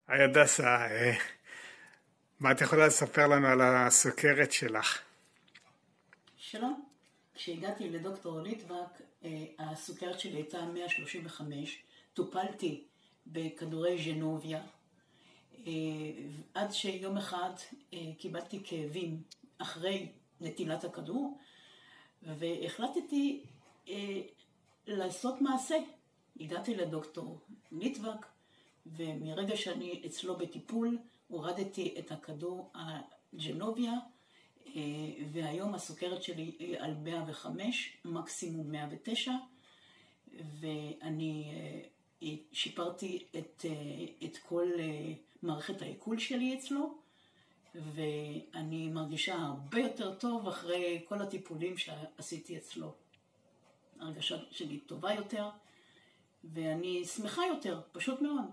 היי הדסה, מה את יכולה לספר לנו על הסוכרת שלך? שלום, כשהגעתי לדוקטור ליטבק, הסוכרת שלי הייתה 135, טופלתי בכדורי ז'נוביה, עד שיום אחד קיבלתי כאבים אחרי נטילת הכדור, והחלטתי לעשות מעשה. הגעתי לדוקטור ליטבק, ומרגע שאני אצלו בטיפול, הורדתי את הכדור הג'נוביה, והיום הסוכרת שלי היא על 105, מקסימום 109, ואני שיפרתי את כל מערכת העיכול שלי אצלו, ואני מרגישה הרבה יותר טוב אחרי כל הטיפולים שעשיתי אצלו. הרגשה שלי טובה יותר, ואני שמחה יותר, פשוט מאוד.